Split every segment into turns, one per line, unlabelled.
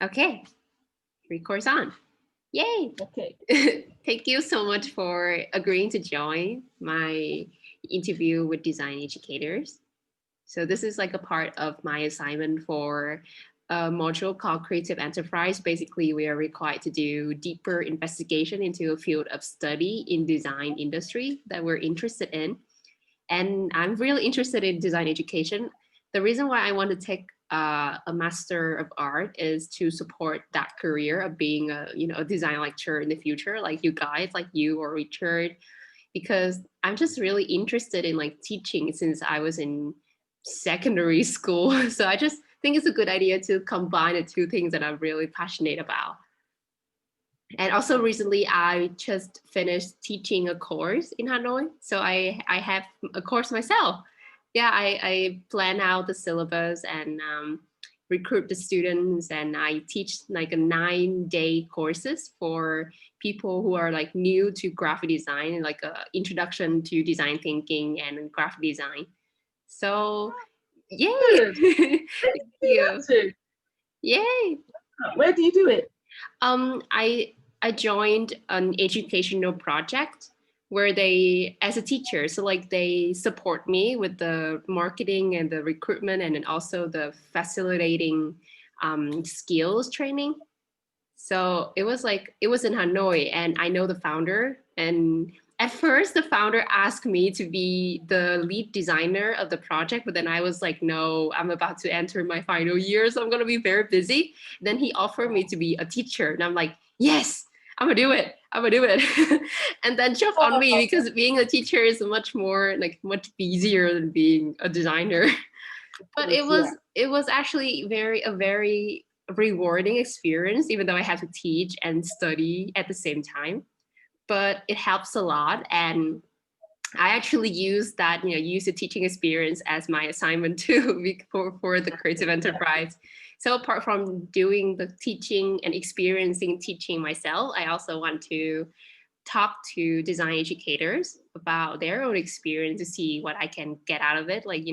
Okay, record's on. Yay!
Okay.
Thank you so much for agreeing to join my interview with design educators. So this is like a part of my assignment for a module called Creative Enterprise. Basically, we are required to do deeper investigation into a field of study in design industry that we're interested in. And I'm really interested in design education. The reason why I want to take a Master of Art is to support that career of being a design lecturer in the future, like you guys, like you or Richard, because I'm just really interested in like teaching since I was in secondary school. So I just think it's a good idea to combine the two things that I'm really passionate about. And also recently, I just finished teaching a course in Hanoi. So I have a course myself. Yeah, I plan out the syllabus and recruit the students, and I teach like a 9-day courses for people who are like new to graphic design, like a introduction to design thinking and graphic design. So yay! Thank you. Yay!
Where do you do it?
I joined an educational project where they, as a teacher, so like they support me with the marketing and the recruitment and then also the facilitating skills training. So it was in Hanoi, and I know the founder. And at first, the founder asked me to be the lead designer of the project, but then I was like, no, I'm about to enter my final year, so I'm gonna be very busy. Then he offered me to be a teacher, and I'm like, yes, I'm gonna do it. I'm gonna do it. And then jump on me because being a teacher is much more much easier than being a designer. But it was actually a very rewarding experience, even though I had to teach and study at the same time. But it helps a lot, and I actually use that, use the teaching experience as my assignment too for the creative enterprise. So apart from doing the teaching and experiencing teaching myself, I also want to talk to design educators about their own experience to see what I can get out of it. Like,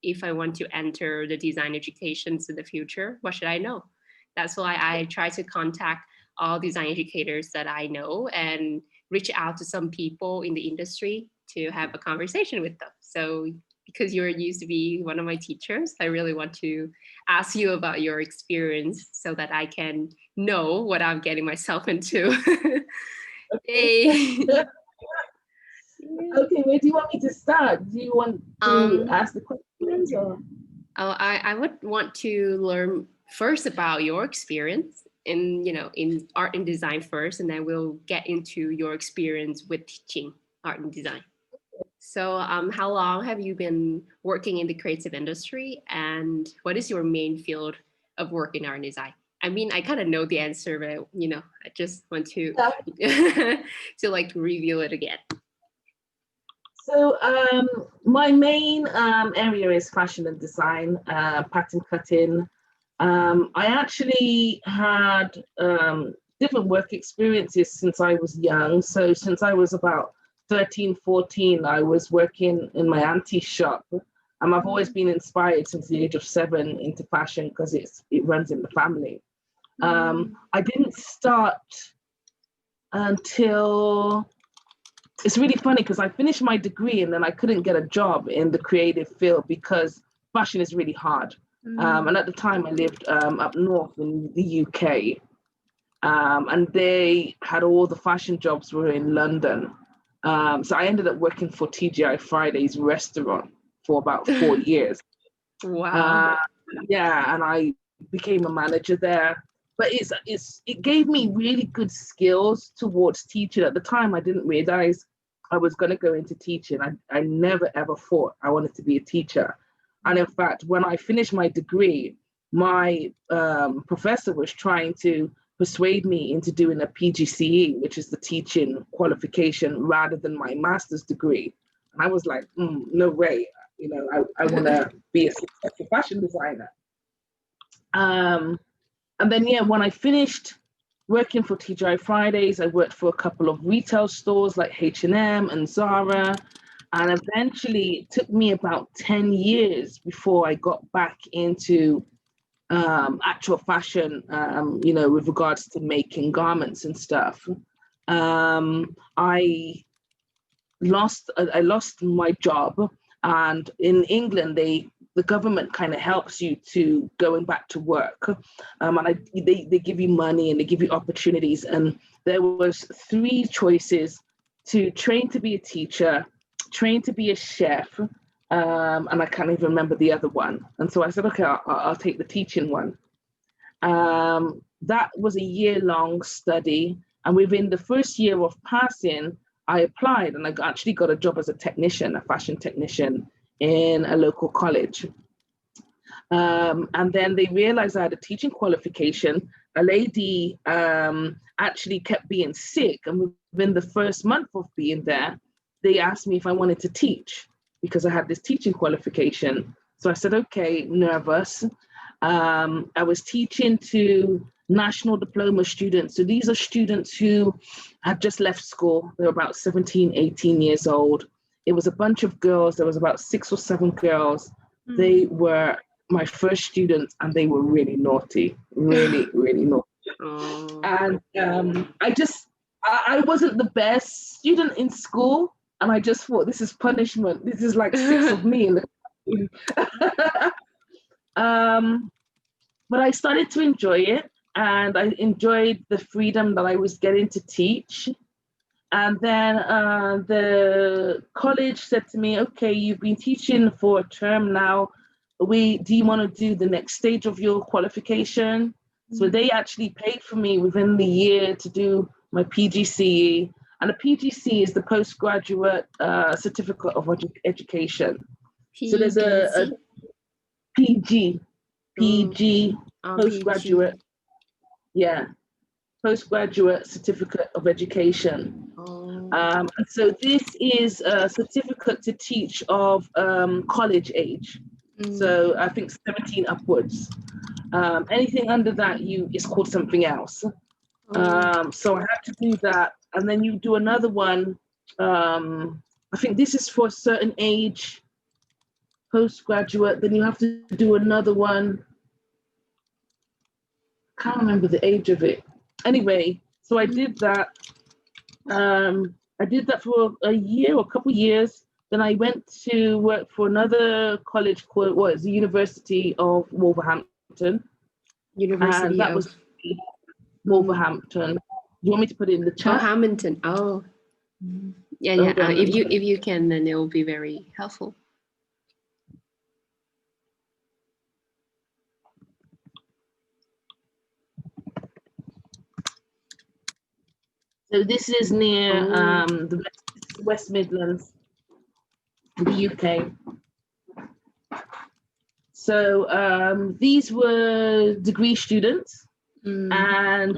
if I want to enter the design educations in the future, what should I know? That's why I try to contact all design educators that I know and reach out to some people in the industry to have a conversation with them. So because you're used to be one of my teachers, I really want to ask you about your experience so that I can know what I'm getting myself into. Hey.
Okay, where do you want me to start? Do you want to ask the questions or?
I would want to learn first about your experience in art and design first, and then we'll get into your experience with teaching art and design. So how long have you been working in the creative industry, and what is your main field of work in art and design? I mean, I kind of know the answer, but I just want to to like review it again.
So my main area is fashion and design, pattern cutting. I actually had different work experiences since I was young. So since I was about 13, 14, I was working in my auntie's shop. I've always been inspired since the age of 7 into fashion because it runs in the family. I didn't start until, it's really funny because I finished my degree and then I couldn't get a job in the creative field because fashion is really hard. And at the time I lived up north in the UK, and they had all the fashion jobs were in London. So I ended up working for TGI Fridays restaurant for about 4 years.
Wow.
Yeah, and I became a manager there. But it gave me really good skills towards teaching. At the time, I didn't realize I was going to go into teaching. I never ever thought I wanted to be a teacher. And in fact, when I finished my degree, my professor was trying to persuade me into doing a PGCE, which is the teaching qualification, rather than my master's degree. And I was like, no way. I want to be a successful fashion designer. And then, when I finished working for TGI Fridays, I worked for a couple of retail stores like H&M and Zara. And eventually it took me about 10 years before I got back into actual fashion, you know, with regards to making garments and stuff. I lost my job, and in England, the government kind of helps you to going back to work, and they give you money and they give you opportunities. And there was 3 choices: to train to be a teacher, train to be a chef, and I can't even remember the other one. And so I said, okay, I'll take the teaching one. That was a year-long study, and within the first year of passing, I applied and I actually got a job as a technician, a fashion technician in a local college. And then they realized I had a teaching qualification. A lady actually kept being sick, and within the first month of being there, they asked me if I wanted to teach because I had this teaching qualification. So I said, okay, nervous. I was teaching to national diploma students. So these are students who had just left school. They were about 17, 18 years old. It was a bunch of girls. There was about 6 or 7 girls. They were my first students, and they were really naughty, really, really naughty. And I wasn't the best student in school. And I just thought, this is punishment. This is like 6 of me in the but I started to enjoy it, and I enjoyed the freedom that I was getting to teach. And then the college said to me, okay, you've been teaching for a term now. Do you want to do the next stage of your qualification? So they actually paid for me within the year to do my PGCE. And the PGCE is the Postgraduate Certificate of Education. So there's a PG, postgraduate. PG. Yeah, Postgraduate Certificate of Education. And so this is a certificate to teach of college age. So I think 17 upwards. Anything under that is called something else. So I had to do that. And then you do another one. I think this is for a certain age, postgraduate. Then you have to do another one. Can't remember the age of it. Anyway, so I did that. I did that for a year or a couple of years. Then I went to work for another college called the University of Wolverhampton. That was Wolverhampton. You want me to put it in the chat?
Oh, Hamilton. Oh, yeah. If you can, then it will be very helpful.
So this is near the West Midlands, the UK. So these were degree students, and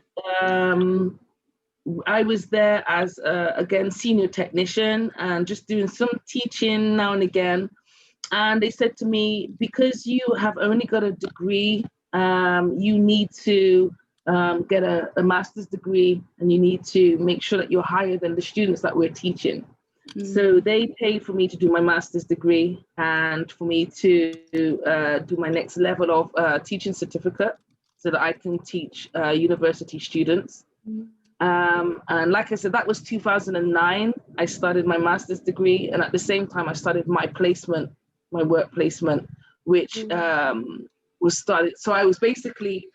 I was there as, again, senior technician and just doing some teaching now and again. And they said to me, because you have only got a degree, you need to get a master's degree, and you need to make sure that you're higher than the students that we're teaching. So they paid for me to do my master's degree and for me to do my next level of teaching certificate so that I can teach university students. And like I said, that was 2009. I started my master's degree, and at the same time I started my placement, my work placement, which was started. So I was basically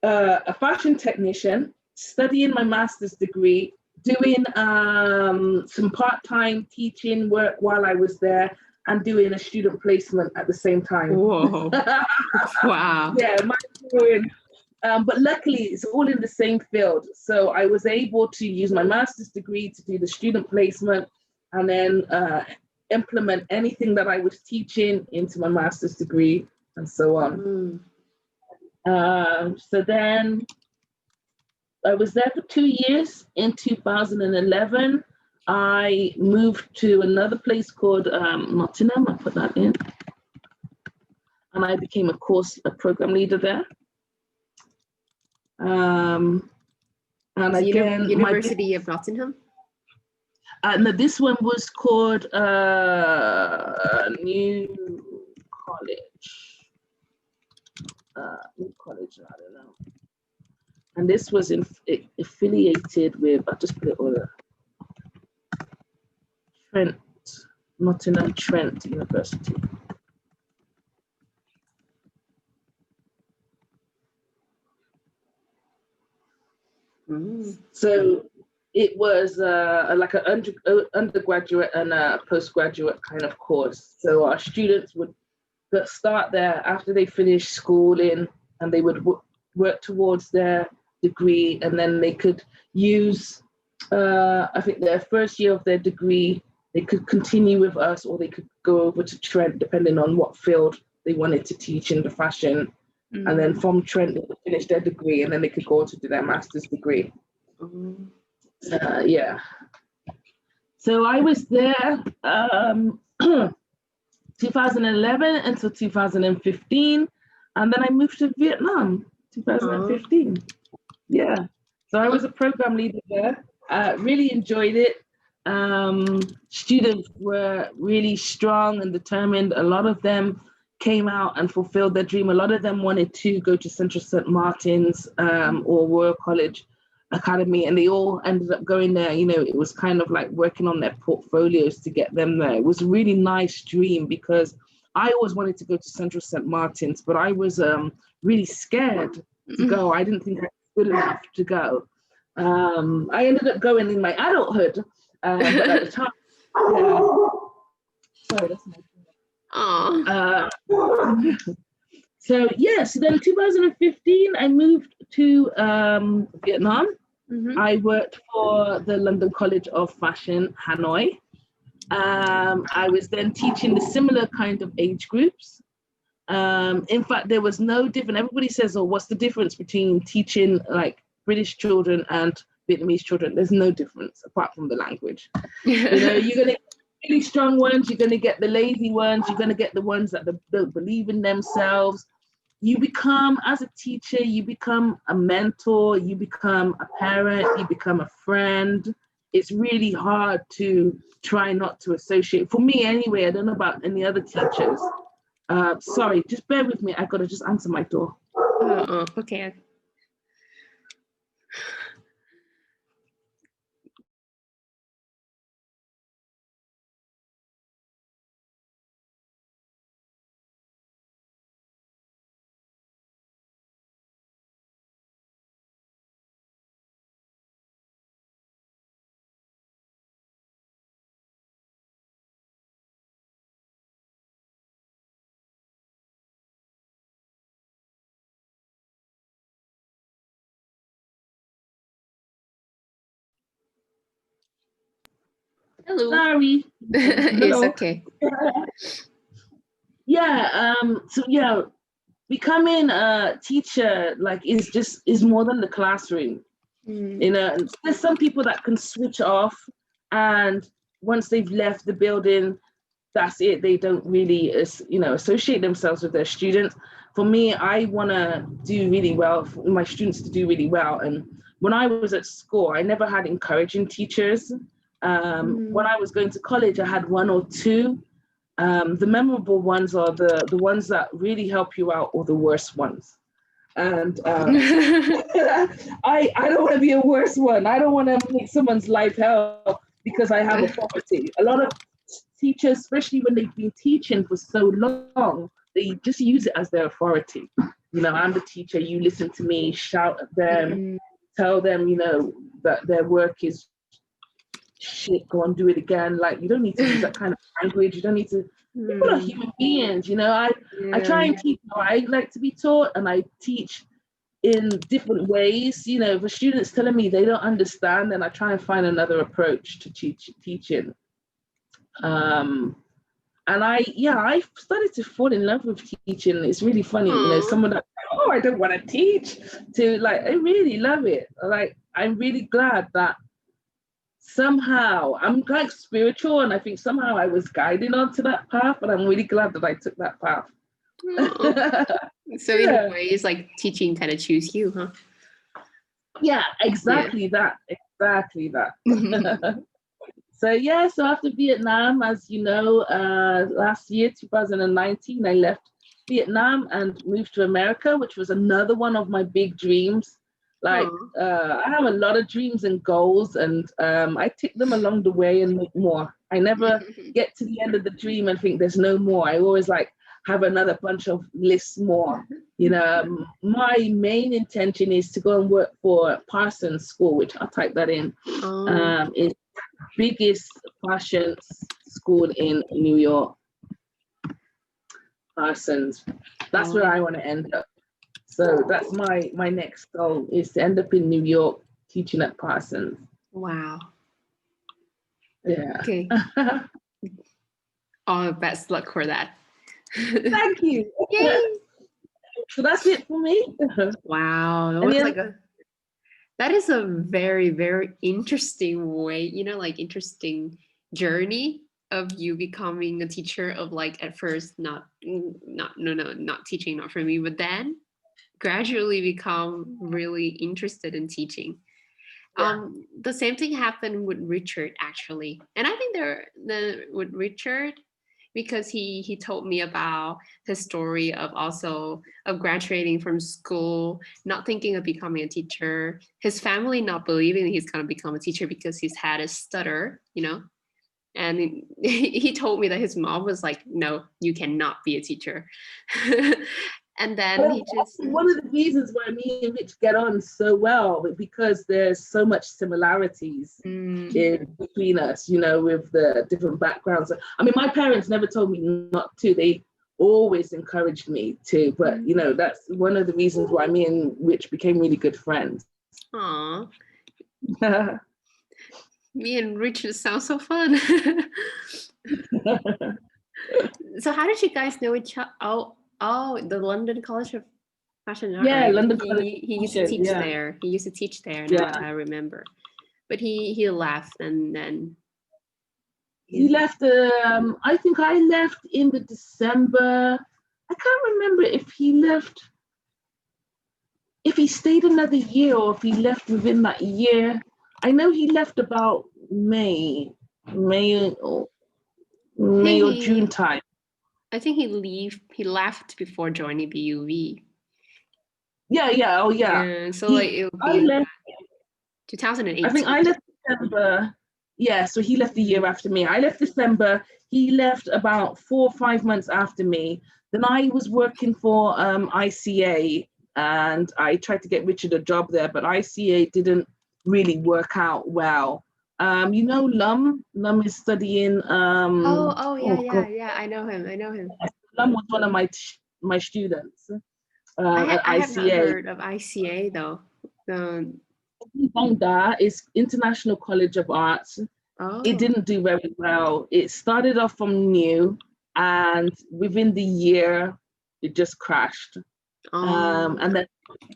a fashion technician, studying my master's degree, doing some part-time teaching work while I was there, and doing a student placement at the same time.
Whoa. Wow.
Yeah, but luckily it's all in the same field. So I was able to use my master's degree to do the student placement, and then implement anything that I was teaching into my master's degree, and so on. So then I was there for 2 years. In 2011, I moved to another place called Nottingham. I put that in. And I became a program leader there. And again,
University of Nottingham?
No, this one was called New College. what college, I don't know. And this was affiliated with, I'll just put it all there. Trent, Nottingham Trent University. So it was like an undergraduate and a postgraduate kind of course. So our students would start there after they finished schooling, and they would work towards their degree, and then they could use, I think their first year of their degree, they could continue with us, or they could go over to Trent, depending on what field they wanted to teach in the fashion. And then from Trent, they would finish their degree, and then they could go on to do their master's degree. Yeah. So I was there 2011 until 2015, and then I moved to Vietnam 2015. Yeah. So I was a program leader there. Really enjoyed it. Students were really strong and determined. A lot of them came out and fulfilled their dream. A lot of them wanted to go to Central St. Martin's or Royal College Academy, and they all ended up going there. You know, it was kind of like working on their portfolios to get them there. It was a really nice dream, because I always wanted to go to Central St. Martin's, but I was really scared to go. I didn't think I was good enough to go. I ended up going in my adulthood, but at the time, yeah. Sorry, that's my so yes, then 2015, I moved to Vietnam. I worked for the London College of Fashion, Hanoi. I was then teaching the similar kind of age groups. In fact, there was no difference. Everybody says, oh, what's the difference between teaching like British children and Vietnamese children? There's no difference apart from the language. You know, you're going to really strong ones, you're going to get the lazy ones, you're going to get the ones that don't believe in themselves. You become, as a teacher, you become a mentor, you become a parent, you become a friend. It's really hard to try not to associate. For me anyway, I don't know about any other teachers. Sorry, just bear with me. I've got to just answer my door.
Okay. Hello.
Sorry.
It's okay.
Yeah. So yeah, becoming a teacher is more than the classroom. You know, there's some people that can switch off, and once they've left the building, that's it. They don't really, associate themselves with their students. For me, I want to do really well, for my students to do really well. And when I was at school, I never had encouraging teachers. When I was going to college, I had one or two. The memorable ones are the ones that really help you out, or the worst ones. And I don't want to be a worse one. I don't want to make someone's life hell because I have authority. A lot of teachers, especially when they've been teaching for so long, they just use it as their authority. You know, I'm the teacher, you listen to me, shout at them, tell them, that their work is shit, go and do it again. Like, you don't need to use that kind of language. You don't need to. People are human beings, I try and teach how I like to be taught, and I teach in different ways. If a student's telling me they don't understand, then I try and find another approach to teaching. And I started to fall in love with teaching. It's really funny, someone that, oh, I don't want to teach, to like, I really love it. Like, I'm really glad that somehow I'm like spiritual, and I think somehow I was guided onto that path, and I'm really glad that I took that path.
So in a way, it's like teaching kind of choose you, huh?
Yeah, exactly that. So after Vietnam, as you know, last year, 2019, I left Vietnam and moved to America, which was another one of my big dreams. Like, I have a lot of dreams and goals, and I tick them along the way and make more. I never get to the end of the dream and think there's no more. I always like have another bunch of lists more. You know, my main intention is to go and work for Parsons School, which I'll type that in. It's the biggest fashion school in New York. Parsons. That's where I want to end up. So that's my next goal, is to end up in New York teaching at Parsons.
Wow.
Yeah.
Okay. All best luck for that.
Thank you.
Yay.
So that's it for me.
Wow. That is a very, very interesting way, you know, like interesting journey of you becoming a teacher, of like at first not teaching, not for me, but then gradually become really interested in teaching.
Yeah.
The same thing happened with Richard, actually. And I think with Richard, because he told me about his story of also of graduating from school, not thinking of becoming a teacher, his family not believing he's going to become a teacher because he's had a stutter, you know. And he told me that his mom was like, no, you cannot be a teacher. And then he just...
One of the reasons why me and Rich get on so well, because there's so much similarities in between us, you know, with the different backgrounds. I mean, my parents never told me not to. They always encouraged me to. But, you know, that's one of the reasons why me and Rich became really good friends.
Aww. Me and Richard sound so fun. So how did you guys know each other? Oh, the London College of Fashion Art.
Yeah,
right?
London
College. He used to teach there. He used to teach there. Now I remember. But he left, and then
he left. I think I left in the December. I can't remember if he left. If he stayed another year or if he left within that year. I know he left about May or June time.
I think he left before joining BUV.
Yeah. Oh, yeah.
So like it would be 2018.
I think I left December. Yeah, so he left the year after me. I left December. He left about 4 or 5 months after me. Then I was working for ICA, and I tried to get Richard a job there, but ICA didn't really work out well. You know, Lum is studying.
Yeah. I know him.
Lum was one of my students
I
at ICA.
have not heard of ICA though.
That is International College of Arts. It didn't do very well. It started off from new, and within the year, it just crashed. And then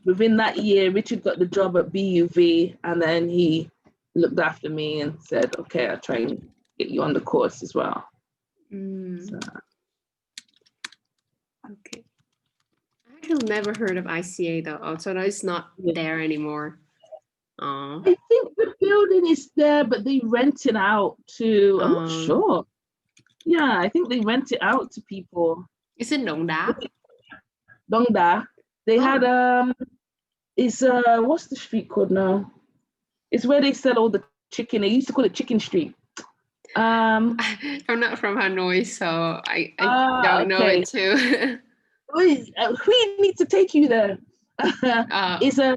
within that year, Richard got the job at BUV, and then he looked after me and said, okay, I'll try and get you on the course as well. So.
Okay. I actually never heard of ICA though. So it's not there anymore.
I think the building is there, but they rent it out to, I'm not sure. Yeah, I think they rent it out to people.
Is it Dong Da?
Dong Da. They had it's what's the street called now? It's where they sell all the chicken. They used to call it Chicken Street.
I'm not from Hanoi, so I don't know it too.
We need to take you there. It's a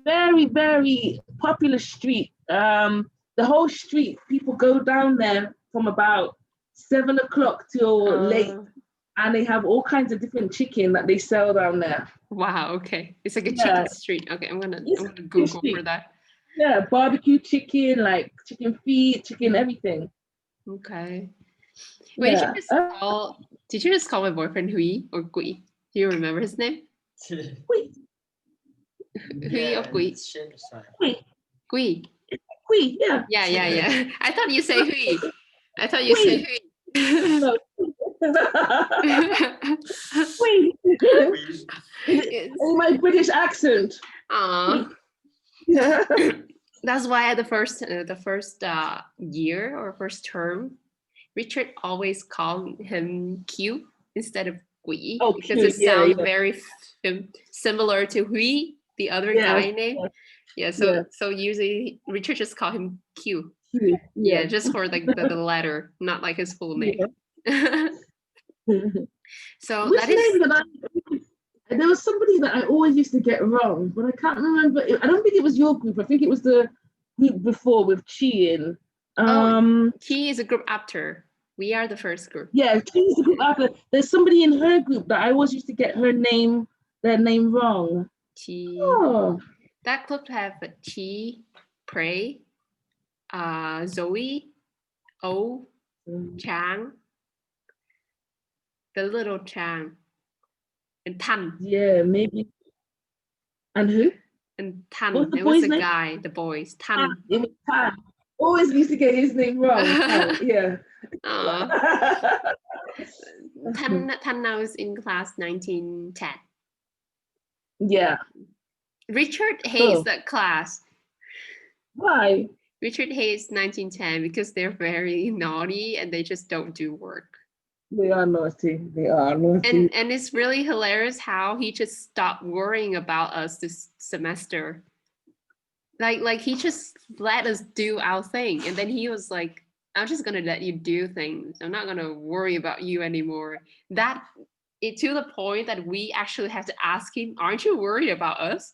very, very popular street. The whole street, people go down there from about 7 o'clock till late, and they have all kinds of different chicken that they sell down there.
Wow, okay. It's like a chicken street. Okay, I'm gonna Google for that.
Yeah, barbecue chicken, like chicken feet, chicken everything.
Okay. Wait, did you just call my boyfriend Hui or Gui? Do you remember his name?
Hui.
Hui or Gui? Gui.
Hui, yeah.
Yeah. I thought you say Hui. I thought you say Hui.
No. Wait. In my British accent.
Yeah. That's why the first year or first term, Richard always called him Q instead of Quỷ,
Oh,
because
Q,
it
yeah,
sounds
yeah,
very similar to Hui, the other
yes,
guy name.
yes,
Yeah,
yeah,
so usually Richard just call him Q.
Q,
Yeah,
yeah,
just for like the letter, not like his full name.
yeah.
So
Which
that is,
name did I? There was somebody that I always used to get wrong, but I can't remember. I don't think it was your group. I think it was the group before with Chi in.
oh, Key is a group after. We are the first group.
Yeah, Chi's the group after. There's somebody in her group that I always used to get their name wrong.
Chi.
Oh,
That group have Chi, Pray, Zoe, O, Chang, the little Chang, and Tan.
yeah, maybe. And who?
And Tan.
What's the
There was
boy's
a
name?
guy, the boys.
Tan.
Tan.
It was Tan. Always used to get his name wrong. Tan. Yeah.
Tan now is in class 1910.
Yeah.
Richard hates
Cool.
that class.
Why?
Richard hates 1910 because they're very naughty and they just don't do work.
They are naughty. They are naughty.
And it's really hilarious how he just stopped worrying about us this semester. Like he just let us do our thing, and then he was like, I'm just gonna let you do things. I'm not gonna worry about you anymore. That it to the point that we actually had to ask him, aren't you worried about us?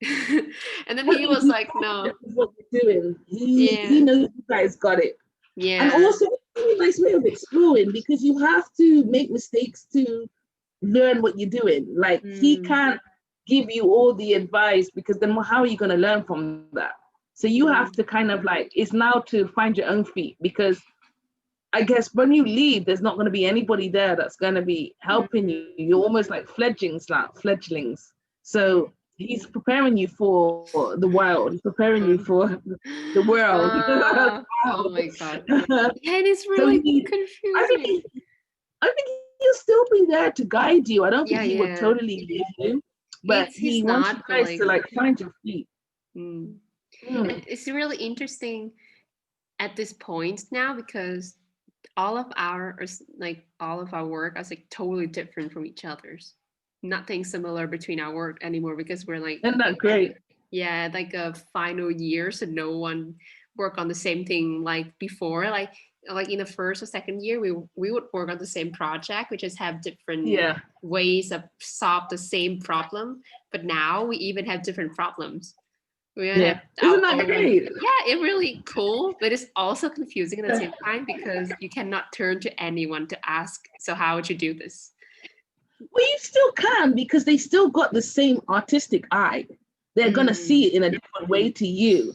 And then he was like, no.
What you're doing.
Yeah.
He knows you guys got it.
Yeah.
And also, it's a nice way of exploring because you have to make mistakes to learn what you're doing. Like he can't give you all the advice because then how are you going to learn from that? So you have to kind of like, it's now to find your own feet because I guess when you leave, there's not going to be anybody there that's going to be helping you. You're almost like fledglings. So he's preparing you for the wild. He's preparing you for the world.
Oh my god! And it's
So
really
confusing.
confusing.
I think he'll still be there to guide you. I don't think
Yeah,
he would totally leave you, but
he's
he wants you
not, but
guys to like find your feet.
And it's really interesting at this point now because all of our work is like totally different from each other's. Nothing similar between our work anymore because we're like,
Isn't that great?
Yeah, like a final year, so no one work on the same thing like before. Like in the first or second year, we would work on the same project, we just have different ways of solve the same problem. But now we even have different problems. We have
Isn't that great?
Yeah, it's really cool, but it's also confusing at the same time because you cannot turn to anyone to ask, so how would you do this?
Well, you still can because they still got the same artistic eye. They're gonna see it in a different way to you.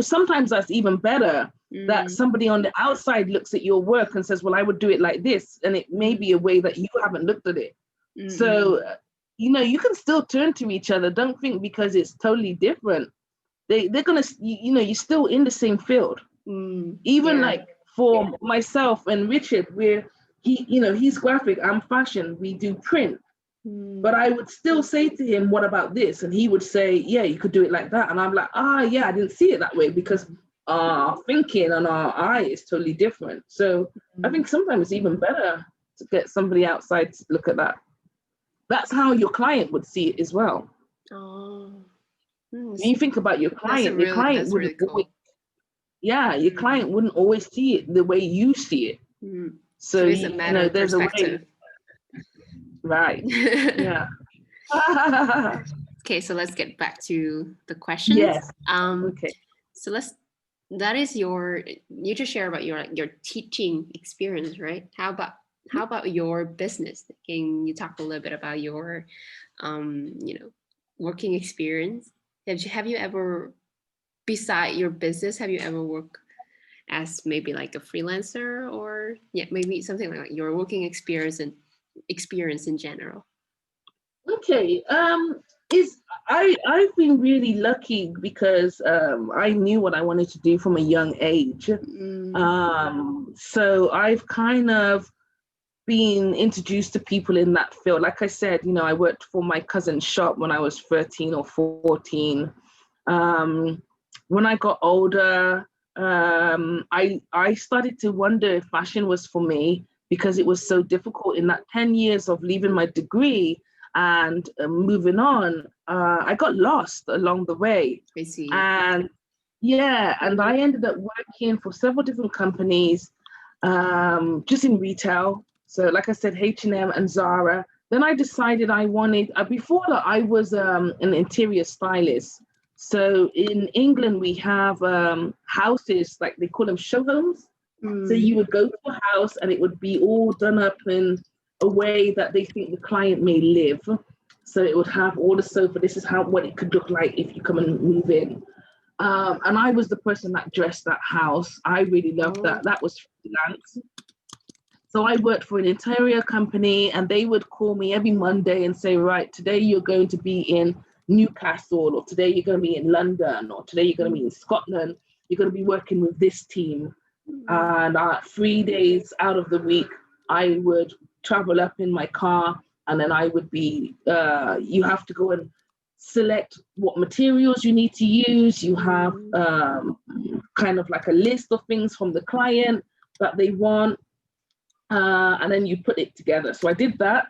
Sometimes that's even better that somebody on the outside looks at your work and says, well, I would do it like this. And it may be a way that you haven't looked at it. So, you can still turn to each other. Don't think because it's totally different. They're gonna, you're still in the same field. Even like for myself and Richard, he's graphic, I'm fashion, we do print. But I would still say to him, what about this? And he would say, yeah, you could do it like that. And I'm like, yeah, I didn't see it that way because our thinking and our eye is totally different. So I think sometimes it's even better to get somebody outside to look at that. That's how your client would see it as well. When you think about your client, your client wouldn't always, your client wouldn't always see it the way you see it. So
it's a matter of
there's
perspective.
a way. Right. Yeah.
Okay, so let's get back to the questions.
Yes.
Okay. So that is you just share about your teaching experience, right? How about your business? Can you talk a little bit about your working experience? Have you ever, beside your business, have you ever worked as maybe like a freelancer or maybe something like your working experience in general?
Okay. I've been really lucky because I knew what I wanted to do from a young age. So I've kind of been introduced to people in that field. Like I said, I worked for my cousin's shop when I was 13 or 14. When I got older, I started to wonder if fashion was for me because it was so difficult in that 10 years of leaving my degree and moving on. I got lost along the way.
I see.
And yeah, and I ended up working for several different companies, just in retail. So like I said, H&M and Zara. Then I decided I wanted, before that I was an interior stylist. So in England, we have houses, like they call them show homes. So you would go to a house and it would be all done up in a way that they think the client may live. So it would have all the sofa. This is what it could look like if you come and move in. And I was the person that dressed that house. I really loved that. That was freelance. So I worked for an interior company, and they would call me every Monday and say, right, today you're going to be in Newcastle, or today you're going to be in London, or today you're going to be in Scotland. You're going to be working with this team. And 3 days out of the week, I would travel up in my car, and then I would be, you have to go and select what materials you need to use. You have kind of like a list of things from the client that they want, and then you put it together. So I did that.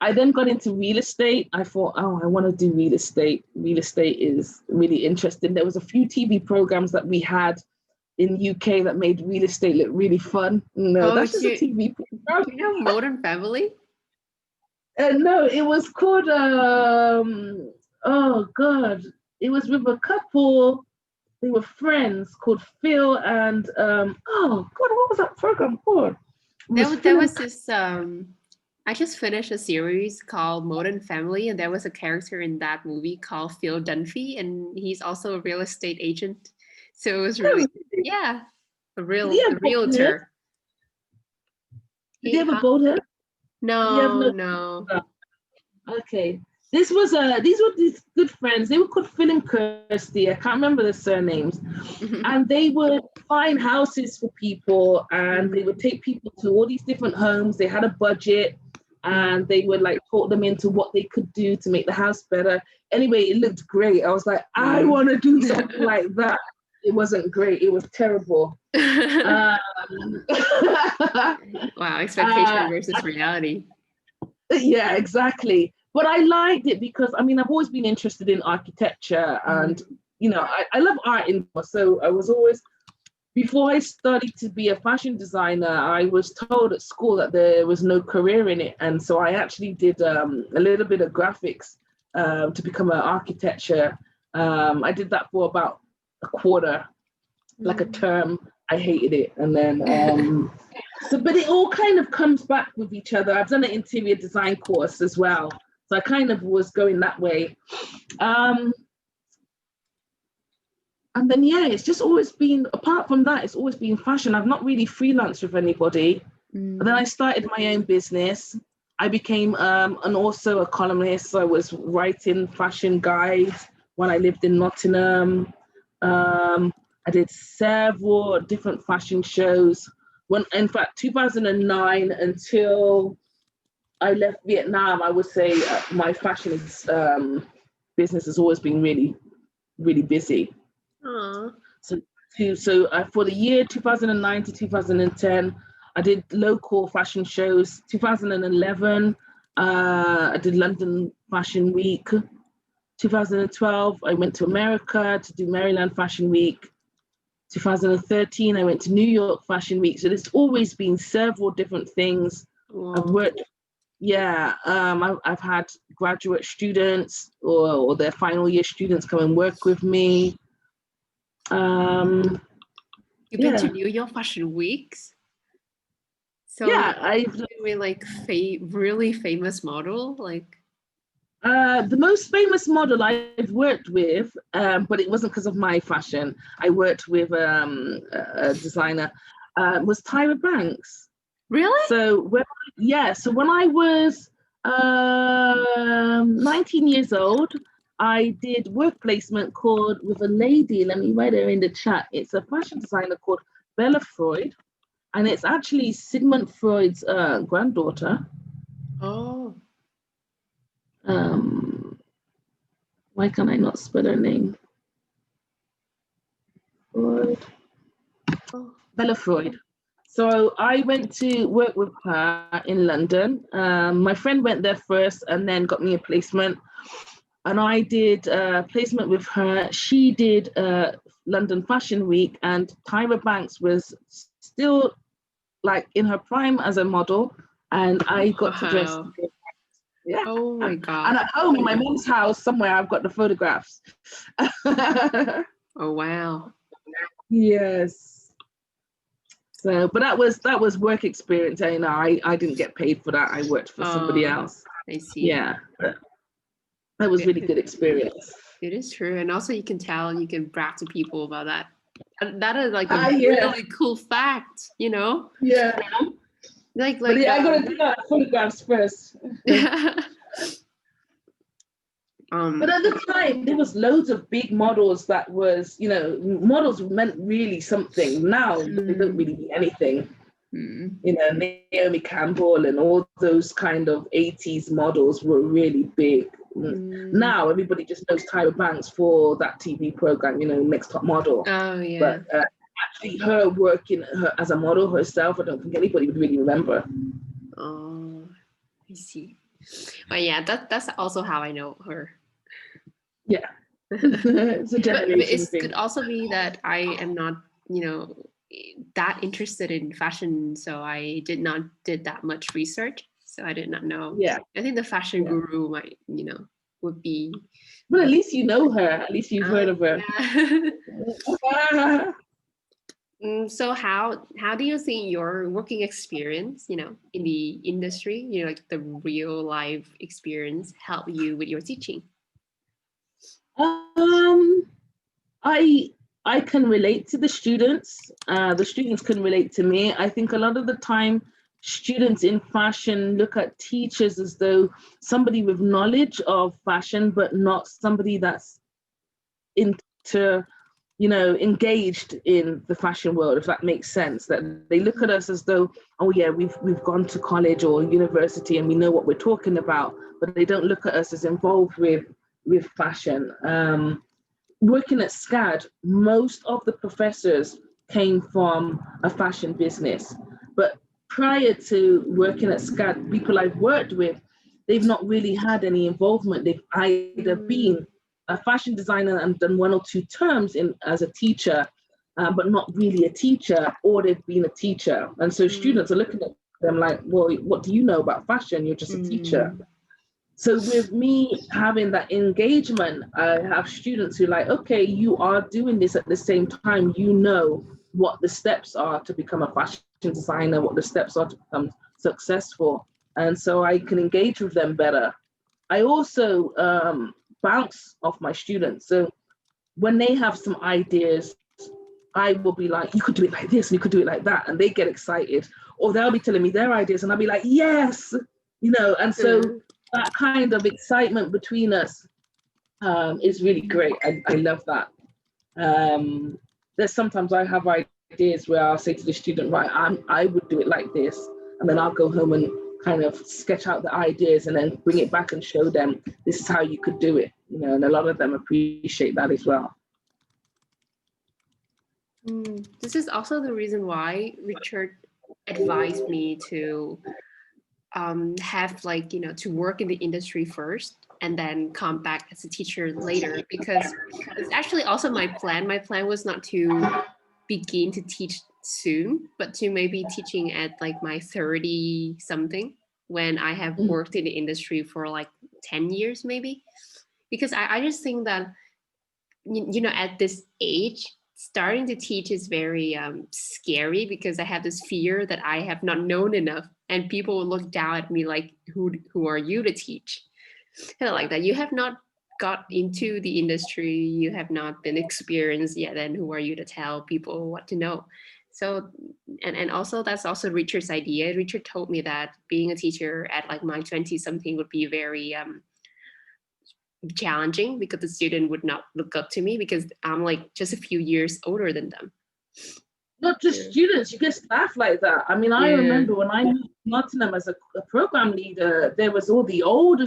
I then got into real estate. I thought, oh, I want to do real estate. Real estate is really interesting. There was a few TV programs that we had in UK that made real estate look really fun. No, that's just a TV program.
Do you know Modern Family?
No, it was called, oh God, it was with a couple. They were friends called Phil and, oh God, what was that program called?
There was this, I just finished a series called Modern Family, and there was a character in that movie called Phil Dunphy, and he's also a real estate agent. So it was really, a realtor.
Did you have a boat head?
No.
Okay. These were these good friends. They were called Phil and Kirsty. I can't remember the surnames. And they would find houses for people, and they would take people to all these different homes. They had a budget, and they would like talk them into what they could do to make the house better. Anyway, it looked great. I was like, I want to do something like that. It wasn't great. It was terrible.
Wow, expectation versus reality.
Yeah, exactly. But I liked it because, I mean, I've always been interested in architecture, and, you know, I love art. So I was always, before I studied to be a fashion designer, I was told at school that there was no career in it. And so I actually did a little bit of graphics to become an architecture. I did that for about a quarter, like a term. I hated it. And then, but it all kind of comes back with each other. I've done an interior design course as well. So I kind of was going that way. And then, yeah, it's just always been, apart from that, it's always been fashion. I've not really freelanced with anybody. But then I started my own business. I became also a columnist. So I was writing fashion guides when I lived in Nottingham. I did several different fashion shows. In fact, 2009 until I left Vietnam, I would say my fashion business has always been really, really busy. So for the year 2009 to 2010, I did local fashion shows. 2011, I did London Fashion Week. 2012, I went to America to do Maryland Fashion Week. 2013, I went to New York Fashion Week. So there's always been several different things. Wow. I've worked, I've had graduate students or their final year students come and work with me.
You've been to New York Fashion Weeks? So
yeah, I've
been like really famous model, like.
The most famous model I've worked with, but it wasn't because of my fashion. I worked with a designer, was Tyra Banks.
Really?
So when I was 19 years old, I did work placement with a lady. Let me write her in the chat. It's a fashion designer called Bella Freud, and it's actually Sigmund Freud's granddaughter.
Oh.
Why can I not spell her name? Freud. Oh. Bella Freud. So I went to work with her in London. My friend went there first and then got me a placement. And I did a placement with her. She did London Fashion Week, and Tyra Banks was still like in her prime as a model. And I got to dress.
Wow.
Yeah.
Oh my
And
God.
at home in my mom's house somewhere, I've got the photographs.
Oh wow.
Yes. So, but that was work experience. You know, I didn't get paid for that. I worked for somebody
Oh,
else.
I see.
Yeah, but that was really good experience.
It is true, and also you can tell, you can brag to people about that. And that is like a
Yeah,
really cool fact, you know.
yeah.
Like
But yeah, I gotta do that photographs first. But at the time, there was loads of big models that was, you know, models meant really something. Now they don't really mean anything. You know, Naomi Campbell and all those kind of 80s models were really big. Now everybody just knows Tyra Banks for that TV program, you know, Next Top Model.
Oh yeah.
But actually her working as a model herself, I don't think anybody would really remember.
Oh, I see. But yeah, that's also how I know her.
Yeah. It's a generation
But it
thing.
could also be that I am not, you know, that interested in fashion, so I did that much research, so I did not know.
Yeah.
I think the fashion guru might, you know, would be.
Well, at least you know her. At least you've heard of her.
Yeah. So how do you think your working experience, you know, in the industry, you know, like the real life experience, help you with your teaching?
I can relate to the students. The students can relate to me. I think a lot of the time, students in fashion look at teachers as though somebody with knowledge of fashion, but not somebody that's into, you know, engaged in the fashion world, if that makes sense. That they look at us as though, oh yeah, we've gone to college or university and we know what we're talking about, but they don't look at us as involved with fashion. Working at SCAD, most of the professors came from a fashion business. But prior to working at SCAD, people I've worked with, they've not really had any involvement. They've either been a fashion designer and done one or two terms as a teacher, but not really a teacher, or they've been a teacher. And so students are looking at them like, well, what do you know about fashion? You're just a teacher. So with me having that engagement, I have students who are like, okay, you are doing this at the same time, you know what the steps are to become a fashion designer, what the steps are to become successful. And so I can engage with them better. I also bounce off my students. So when they have some ideas, I will be like, you could do it like this, and you could do it like that. And they get excited. Or they'll be telling me their ideas and I'll be like, yes, you know, and so that kind of excitement between us is really great. I love that. There's sometimes I have ideas where I'll say to the student, right, I would do it like this. And then I'll go home and kind of sketch out the ideas and then bring it back and show them this is how you could do it. You know, and a lot of them appreciate that as well.
This is also the reason why Richard advised me to have, like, you know, to work in the industry first and then come back as a teacher later, because it's actually also my plan. My plan was not to begin to teach soon, but to maybe teaching at like my 30 something, when I have worked in the industry for like 10 years maybe. Because I just think that, you know, at this age, starting to teach is very scary, because I have this fear that I have not known enough and people will look down at me like, who are you to teach? Kind of like that. You have not got into the industry, you have not been experienced yet, then who are you to tell people what to know? So, and also that's also Richard's idea. Richard told me that being a teacher at like my 20 something would be very challenging, because the student would not look up to me because I'm like just a few years older than them.
Not just students, you get staff like that. I mean, I remember when I moved to Nottingham as a program leader, there was all the older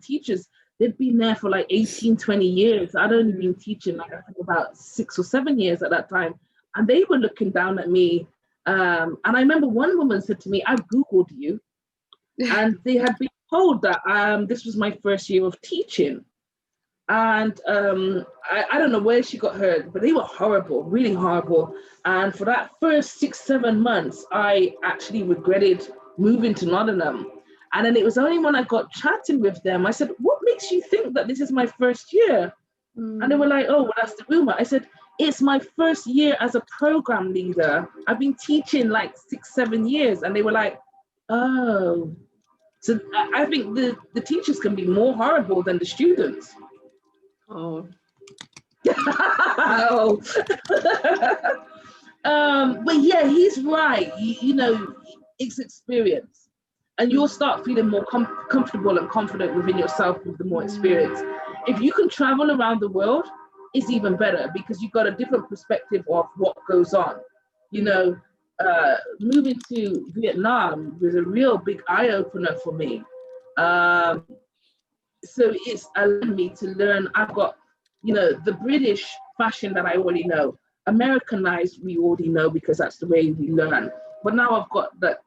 teachers. They'd been there for like 18, 20 years. I'd only been teaching like I think about 6 or 7 years at that time. And they were looking down at me And I remember one woman said to me, "I've Googled you." And they had been told that this was my first year of teaching. And I don't know where she got hurt, but they were horrible, really horrible. And for that first 6, 7 months, I actually regretted moving to Nottingham. And then it was only when I got chatting with them, I said, "What makes you think that this is my first year?" And they were like, "Oh, well, that's the rumor." I said, "It's my first year as a program leader. I've been teaching like 6, 7 years." And they were like, "Oh." So I think the teachers can be more horrible than the students.
Oh.
Oh. But yeah, he's right. You know, it's experience. And you'll start feeling more comfortable and confident within yourself with the more experience. If you can travel around the world, it's even better because you've got a different perspective of what goes on. You know, moving to Vietnam was a real big eye opener for me. So it's allowed me to learn. I've got, you know, the British fashion that I already know. Americanized, we already know because that's the way we learn. But now I've got the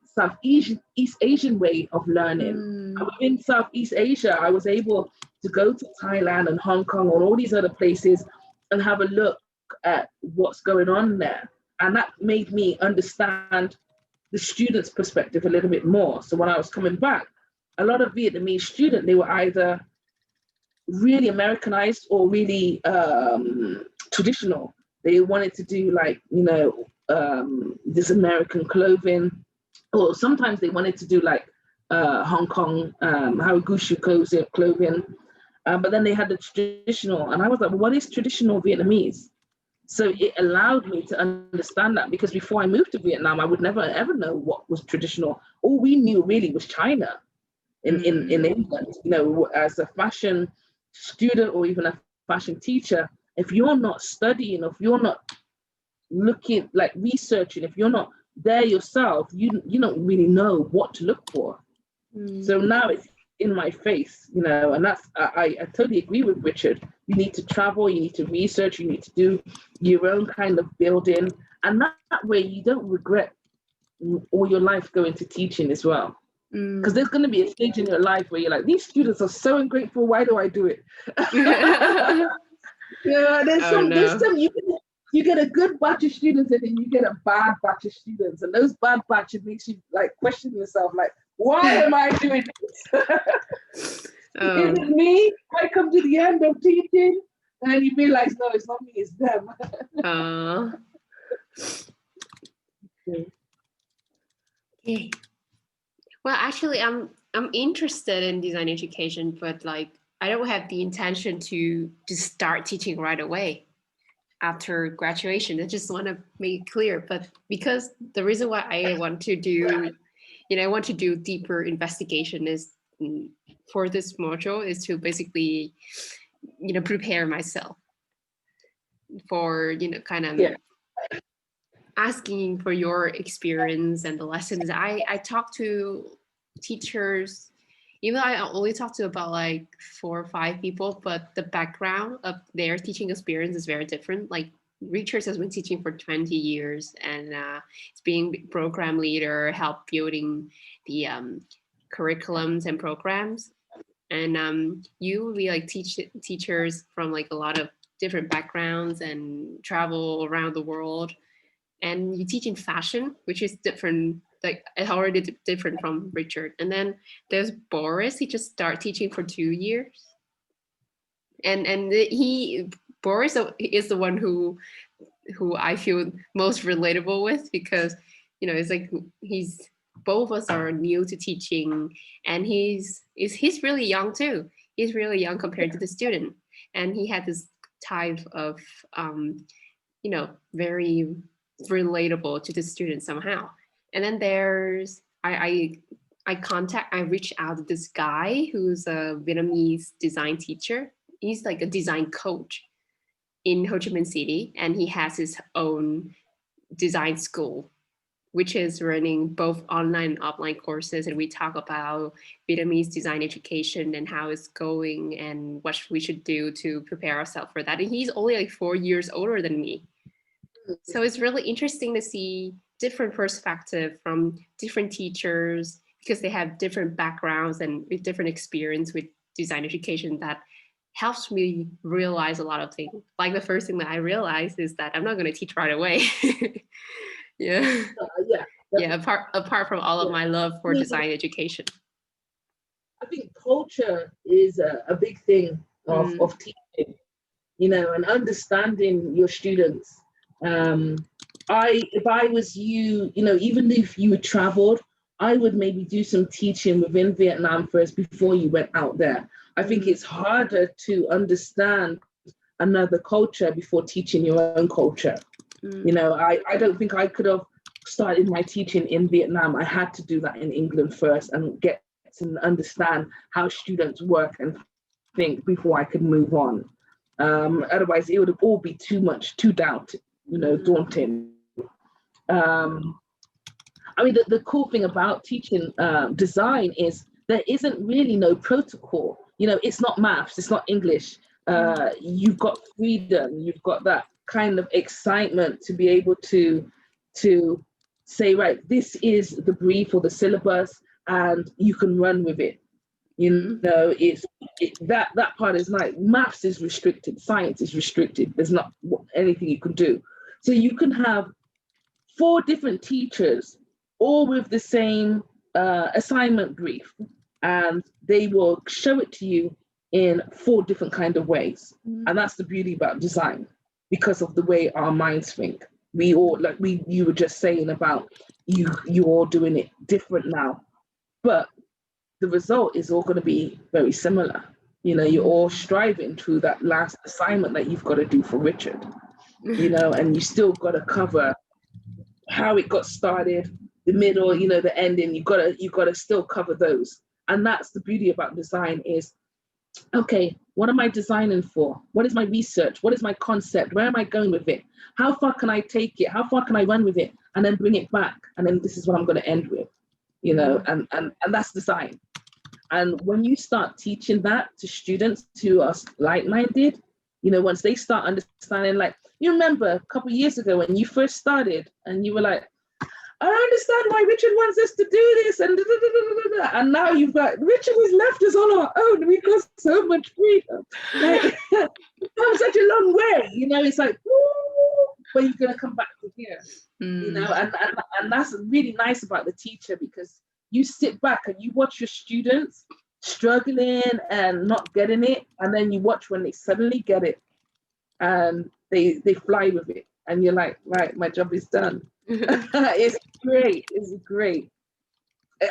East Asian way of learning. And within Southeast Asia, I was able to go to Thailand and Hong Kong and all these other places and have a look at what's going on there. And that made me understand the students' perspective a little bit more. So when I was coming back, a lot of Vietnamese students, they were either really Americanized or really traditional. They wanted to do like, you know, this American clothing, or sometimes they wanted to do like Hong Kong Haraguchi clothing. But then they had the traditional, and I was like, well, what is traditional Vietnamese? So it allowed me to understand that, because before I moved to Vietnam, I would never ever know what was traditional. All we knew really was China in England. You know, as a fashion student or even a fashion teacher, if you're not studying, if you're not looking, like researching, if you're not there yourself, you don't really know what to look for. So now it's in my face, you know, and that's, I totally agree with Richard. You need to travel, you need to research, you need to do your own kind of building, and that way you don't regret all your life going to teaching as well. Because there's going to be a stage in your life where you're like, these students are so ungrateful, why do I do it? Yeah, there's some you get a good batch of students and then you get a bad batch of students, and those bad batches makes you like question yourself, like, why am I doing this? Is it me? I come to the end of teaching and you realize, no, it's not me, it's them.
Okay. Well, actually, I'm interested in design education, but like I don't have the intention to start teaching right away after graduation. I just want to make it clear. But because the reason why I want to do, I want to do deeper investigation is for this module is to basically, prepare myself for, kind of asking for your experience and the lessons. I talk to teachers, even though I only talk to about like 4 or 5 people, but the background of their teaching experience is very different. Like Richard has been teaching for 20 years and it's being program leader, help building the curriculums and programs. And you will be like teachers from like a lot of different backgrounds and travel around the world. And you teach in fashion, which is different, like it's already different from Richard. And then there's Boris. He just started teaching for 2 years, and Boris is the one who I feel most relatable with, because it's like he's both of us are new to teaching, and he's really young too. He's really young compared to the student, and he had this type of very relatable to the student somehow. And then there's I reached out to this guy who's a Vietnamese design teacher. He's like a design coach in Ho Chi Minh City, and he has his own design school, which is running both online and offline courses. And we talk about Vietnamese design education and how it's going and what we should do to prepare ourselves for that. And he's only like 4 years older than me. So it's really interesting to see different perspective from different teachers, because they have different backgrounds and with different experience with design education, that helps me realize a lot of things. Like the first thing that I realized is that I'm not going to teach right away. Yeah.
Yeah.
Yeah. Apart from all of my love for design education.
I think culture is a big thing of teaching, you know, and understanding your students. If I was you, you know, even if you had traveled, I would maybe do some teaching within Vietnam first before you went out there. I think it's harder to understand another culture before teaching your own culture. You know, I don't think I could have started my teaching in Vietnam. I had to do that in England first and get to understand how students work and think before I could move on. Otherwise, it would have all be too daunting. I mean, the cool thing about teaching design is there isn't really no protocol. You know, it's not maths, it's not English. You've got freedom, you've got that kind of excitement to be able to say, right, this is the brief or the syllabus, and you can run with it. You know, that part is nice. Maths is restricted, science is restricted. There's not anything you can do. So you can have 4 different teachers, all with the same assignment brief, and they will show it to you in 4 different kind of ways. And that's the beauty about design, because of the way our minds think. We all, like you were just saying about you all doing it different now, but the result is all going to be very similar. You know, you're all striving through that last assignment that you've got to do for Richard, you know, and you still got to cover how it got started, the middle, you know, the ending. You've got to still cover those. And that's the beauty about design is, okay, what am I designing for? What is my research? What is my concept? Where am I going with it? How far can I take it? How far can I run with it? And then bring it back. And then this is what I'm going to end with, you know, and that's design. And when you start teaching that to students who are like-minded, you know, once they start understanding, like, you remember a couple of years ago when you first started and you were like, I understand why Richard wants us to do this, and now you've got, Richard has left us on our own. We've got so much freedom. Like, it's come such a long way, you know, it's like, when you're going to come back to here, you know, and that's really nice about the teacher, because you sit back and you watch your students struggling and not getting it, and then you watch when they suddenly get it and they fly with it, and you're like, right, my job is done. It's great.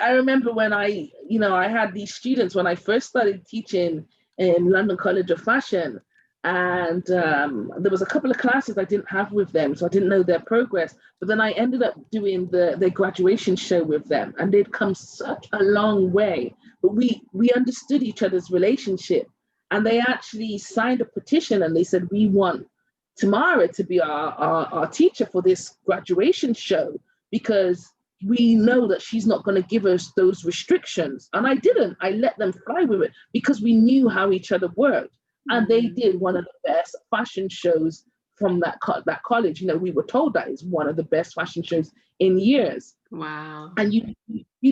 I remember when I had these students when I first started teaching in London College of Fashion, and there was a couple of classes I didn't have with them, so I didn't know their progress. But then I ended up doing their graduation show with them, and they'd come such a long way. But we understood each other's relationship, and they actually signed a petition, and they said, we want Tamara to be our teacher for this graduation show, because we know that she's not going to give us those restrictions. And I didn't. I let them fly with it because we knew how each other worked. And they did one of the best fashion shows from that college. You know, we were told that is one of the best fashion shows in years.
Wow.
And you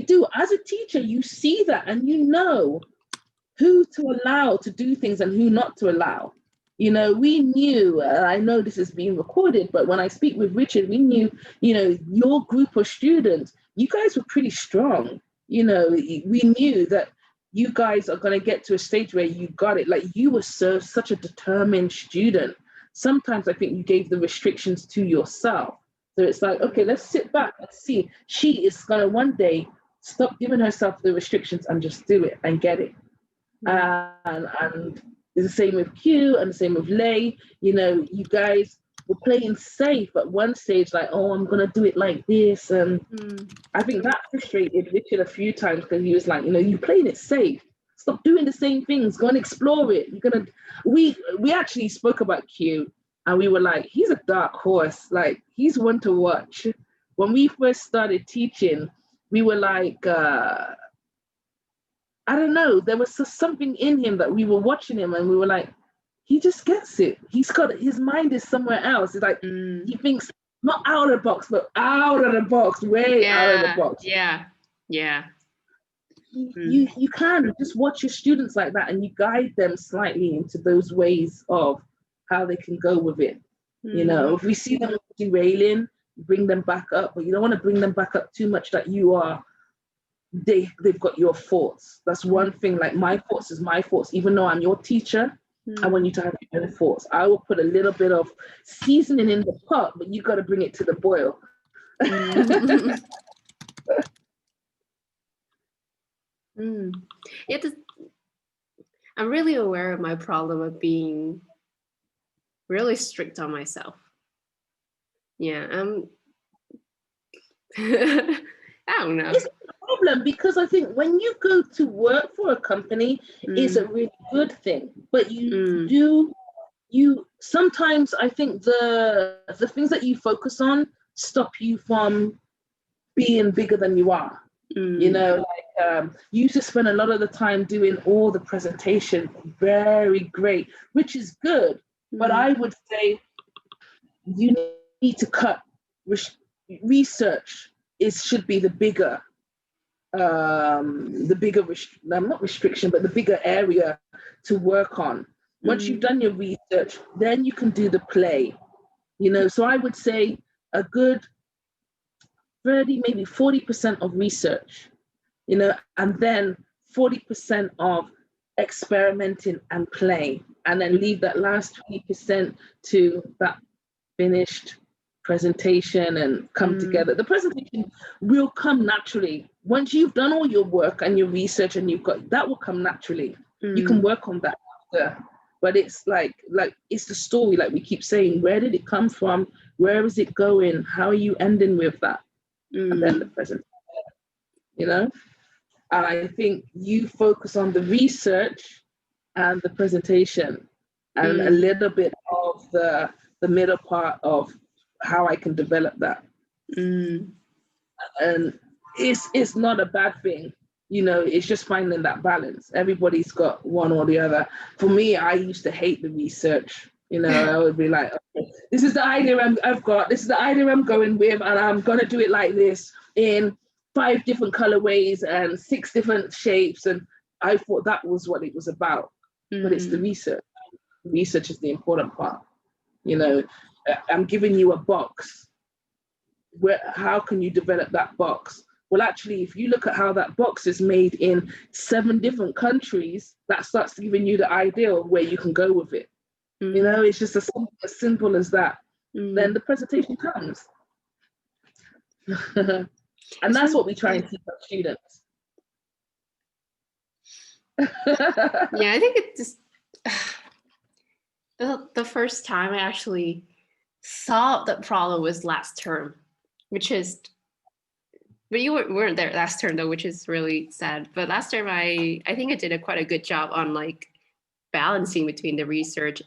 do, as a teacher, you see that, and you know who to allow to do things and who not to allow. You know, we knew, I know this is being recorded, but when I speak with Richard, we knew, you know, your group of students, you guys were pretty strong. You know, we knew that you guys are going to get to a stage where you got it. Like, you were such a determined student. Sometimes I think you gave the restrictions to yourself. So it's like, okay, let's sit back and see. She is going to one day stop giving herself the restrictions and just do it and get it. And it's the same with Q and the same with Lay. You know, you guys were playing safe at one stage, like, oh, I'm going to do it like this. And I think that frustrated Richard a few times, because he was like, you know, you're playing it safe. Stop doing the same things. Go and explore it. You're going to... We actually spoke about Q, and we were like, he's a dark horse. Like, he's one to watch. When we first started teaching, we were like... I don't know, there was something in him that we were watching him and we were like, he just gets it. His mind is somewhere else. It's like, he thinks not out of the box, but out of the box, way out of the box.
Yeah.
You can just watch your students like that, and you guide them slightly into those ways of how they can go with it. You know, if we see them derailing, bring them back up, but you don't want to bring them back up too much that they've got your thoughts. That's one thing. Like, my thoughts is my thoughts. Even though I'm your teacher, I want you to have your own thoughts. I will put a little bit of seasoning in the pot, but you got to bring it to the boil.
Yeah, I'm really aware of my problem of being really strict on myself. Yeah, I don't know.
It's a problem, because I think when you go to work for a company, it's a really good thing. But you sometimes, I think the things that you focus on stop you from being bigger than you are. You know, like, you used to spend a lot of the time doing all the presentation, very great, which is good. But I would say you need to cut research. Should be the bigger not restriction, but the bigger area to work on. Once you've done your research, then you can do the play. You know, so I would say a good 30, maybe 40% of research, you know, and then 40% of experimenting and play, and then leave that last 20% to that finished presentation and come together. The presentation will come naturally. Once you've done all your work and your research and that will come naturally. You can work on that after. But it's like it's the story, like we keep saying, where did it come from? Where is it going? How are you ending with that? And then the presentation, you know? And I think you focus on the research and the presentation, and a little bit of the middle part of how I can develop that. And it's not a bad thing, you know, it's just finding that balance. Everybody's got one or the other. For me, I used to hate the research. You know, I would be like, okay, this is the idea I've got, this is the idea I'm going with, and I'm going to do it like this in 5 different colorways and 6 different shapes. And I thought that was what it was about. But it's the research. Research is the important part. You know, I'm giving you a box. How can you develop that box? Well, actually, if you look at how that box is made in 7 different countries, that starts giving you the idea of where you can go with it. You know, it's just as simple as that. Then the presentation comes. And that's what we try and teach our students.
Yeah, I think it just the first time I actually saw the problem was last term, but you weren't there last term though, which is really sad. But last term I think I did quite a good job on like balancing between the research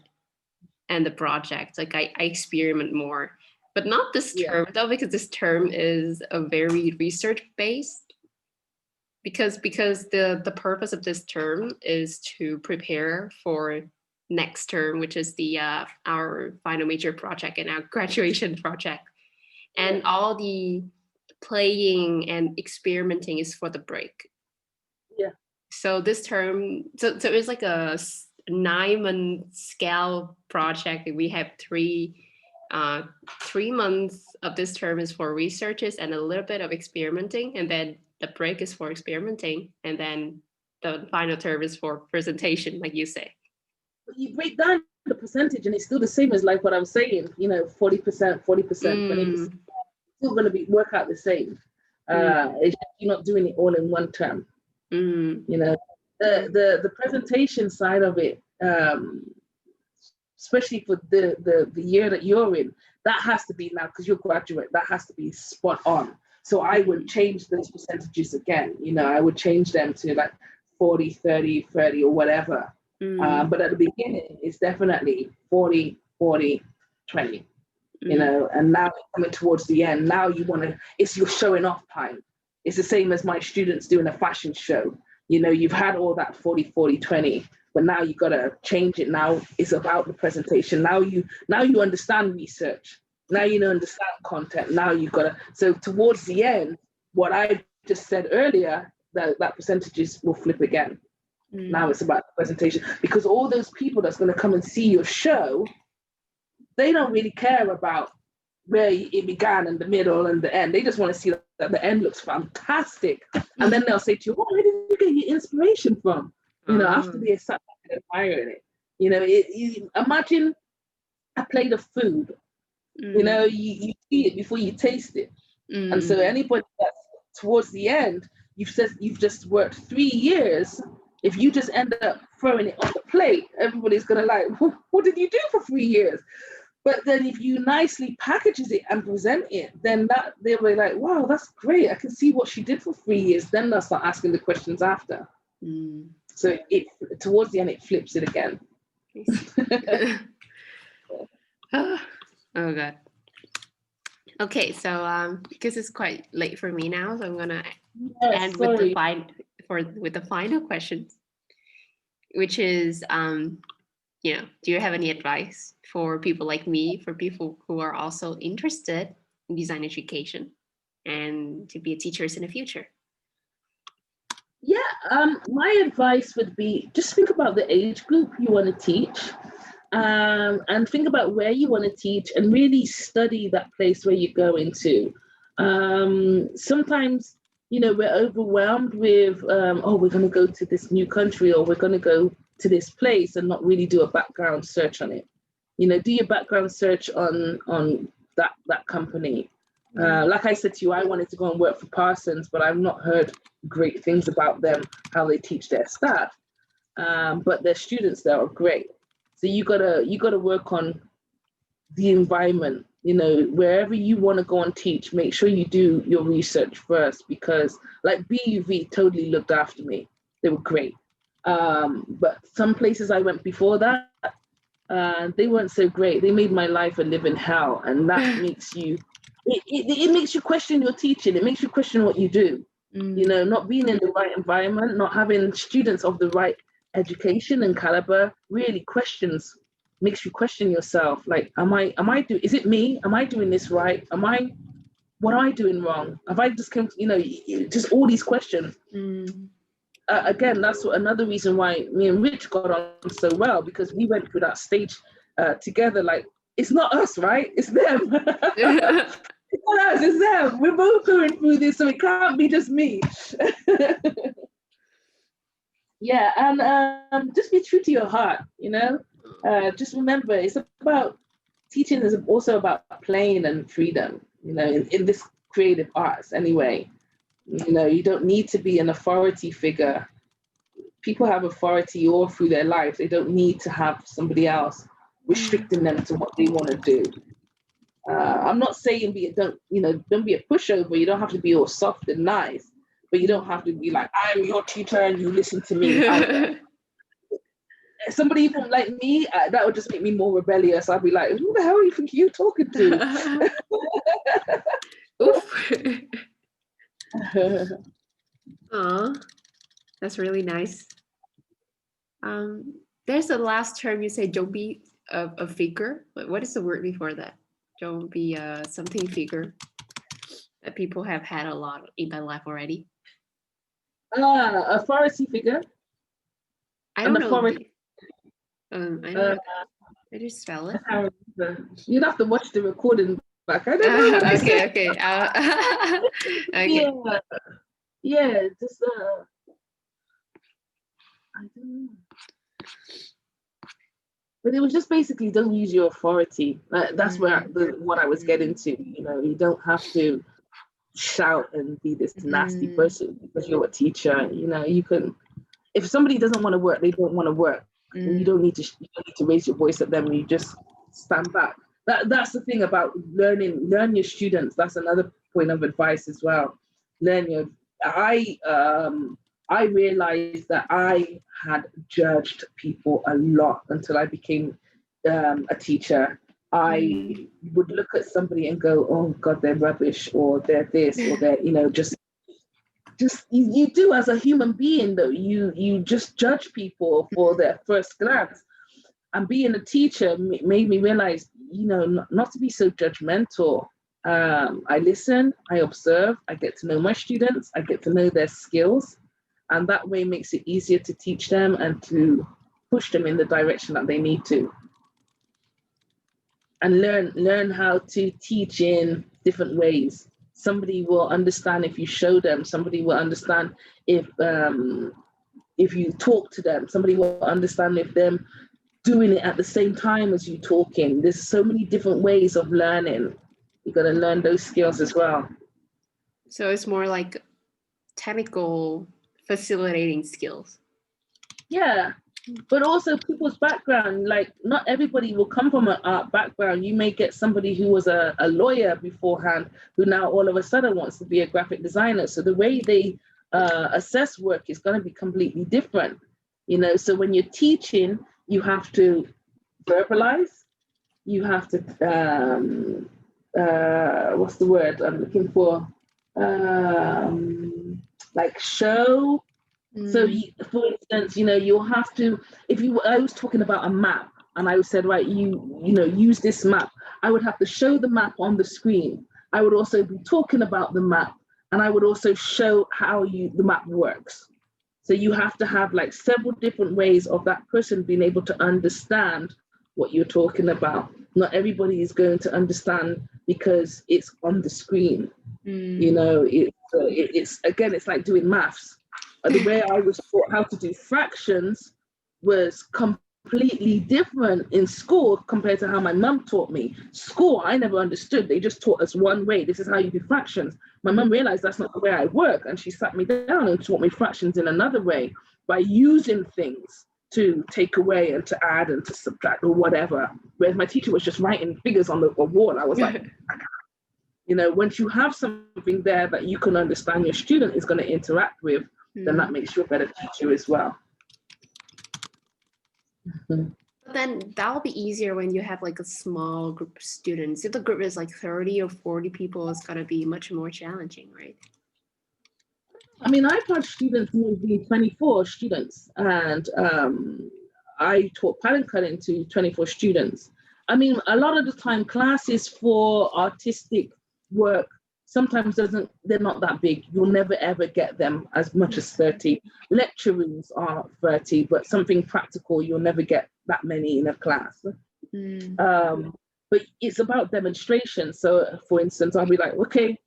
and the project. Like I experiment more, but not this term though, because this term is a very research based. Because the purpose of this term is to prepare for next term, which is our final major project and our graduation project, and all the playing and experimenting is for the break.
Yeah.
So this term, so it's like a 9-month scale project. We have 3 months of this term is for researches and a little bit of experimenting, and then the break is for experimenting, and then the final term is for presentation, like you say.
You break down the percentage and it's still the same as like what I'm saying, you know, 40%, 20%. Still going to work out the same. It's just, you're not doing it all in one term. You know, the presentation side of it, especially for the year that you're in, that has to be now, because you're graduate, that has to be spot on. So I would change those percentages again. You know, I would change them to like 40, 30, 30 or whatever. But at the beginning, it's definitely 40, 40, 20. You know, and now coming towards the end, now it's your showing off time. It's the same as my students doing a fashion show. You know, you've had all that 40, 40, 20, but now you got to change it. Now it's about the presentation. Now you understand research. Now you know understand content. Now you've got to. So towards the end, what I just said earlier, that percentages will flip again. Now it's about the presentation, because all those people that's going to come and see your show, they don't really care about where it began and the middle and the end. They just want to see that the end looks fantastic. And then they'll say to you, oh, where did you get your inspiration from? You know, after they sat back and admiring it. You know, imagine a plate of food. You know, you see it before you taste it. And so anybody that's towards the end, you've just worked 3 years. If you just end up throwing it on the plate, everybody's gonna like, what did you do for 3 years? But then if you nicely packages it and present it, then that they'll be like, wow, that's great. I can see what she did for 3 years. Then they'll start asking the questions after. So it towards the end, it flips it again.
Oh God. Okay, so because it's quite late for me now, so I'm gonna end with the final questions, which is, you know, do you have any advice for people like me, for people who are also interested in design education and to be teachers in the future?
Yeah, my advice would be just think about the age group you want to teach, and think about where you want to teach, and really study that place where you go into. Sometimes, you know, we're overwhelmed with, oh, we're going to go to this new country, or we're going to go to this place, and not really do a background search on it. You know, do your background search on that company. Like I said to you, I wanted to go and work for Parsons, but I've not heard great things about them, how they teach their staff. But their students there are great. So you gotta work on the environment. You know, wherever you want to go and teach, make sure you do your research first, because like BUV totally looked after me. They were great. But some places I went before that, they weren't so great. They made my life a living hell, and that makes you. It makes you question your teaching. It makes you question what you do. You know, not being in the right environment, not having students of the right education and caliber really makes you question yourself. Like, is it me? Am I doing this right? What am I doing wrong? Have I just come, you know, just all these questions. Again, that's another reason why me and Rich got on so well, because we went through that stage together. Like, it's not us, right? It's them. It's not us, it's them. We're both going through this, so it can't be just me. Yeah, and just be true to your heart, you know? Just remember, it's about teaching is also about playing and freedom, you know, in this creative arts anyway. You know, you don't need to be an authority figure. People have authority all through their lives. They don't need to have somebody else restricting them to what they want to do. I'm not saying don't be a pushover. You don't have to be all soft and nice, but you don't have to be like, I'm your teacher and you listen to me. Somebody even like me, that would just make me more rebellious. I'd be like, who the hell are you think you're talking to?
Oof. Aw, that's really nice. There's a last term you say, don't be a figure. What is the word before that? Don't be something figure that people have had a lot in their life already.
Authority figure.
I don't know. I don't know. How do you spell it?
You'd have to watch the recording back. I don't know.
Okay. Okay.
Yeah. Just I don't know. But it was just basically, don't use your authority. That's where what I was getting to. You know, you don't have to shout and be this nasty person because you're a teacher. You know, you can. If somebody doesn't want to work, they don't want to work. And you don't need to raise your voice at them. You just stand back. That's the thing about learning. Learn your students. That's another point of advice as well. I realized that I had judged people a lot until I became a teacher. I would look at somebody and go, oh God, they're rubbish, or they're this, or they're, you know, just you do as a human being though. You just judge people for their first glance. And being a teacher made me realize, not to be so judgmental. I listen, I observe, I get to know my students, I get to know their skills, and that way makes it easier to teach them and to push them in the direction that they need to. And learn how to teach in different ways. Somebody will understand if you show them, somebody will understand if you talk to them, somebody will understand if them doing it at the same time as you talking. There's so many different ways of learning. You got to learn those skills as well.
So it's more like technical facilitating skills.
Yeah, but also people's background. Like, not everybody will come from an art background. You may get somebody who was a lawyer beforehand, who now all of a sudden wants to be a graphic designer. So the way they assess work is going to be completely different. So when you're teaching, you have to verbalize. You have to what's the word I'm looking for? Like show. So for instance, you'll have to, I was talking about a map and I said, right, use this map. I would have to show the map on the screen. I would also be talking about the map, and I would also show how the map works. So you have to have like several different ways of that person being able to understand what you're talking about. Not everybody is going to understand because it's on the screen. It's again, it's like doing maths. The way I was taught how to do fractions was completely different in school compared to how my mum taught me. School, I never understood. They just taught us one way. This is how you do fractions. My mum realized that's not the way I work, and she sat me down and taught me fractions in another way by using things to take away and to add and to subtract or whatever. Whereas my teacher was just writing figures on the wall. I was like, once you have something there that you can understand your student is going to interact with, then that makes you a better teacher as well.
But then that'll be easier when you have like a small group of students. If the group is like 30 or 40 people, it's going to be much more challenging, right?
I mean, I've had students, maybe 24 students, and I taught pattern cutting to 24 students. I mean, a lot of the time classes for artistic work sometimes they're not that big. You'll never ever get them as much as 30. Lecture rooms are 30, but something practical, you'll never get that many in a class. But it's about demonstration. So for instance, I'll be like, okay,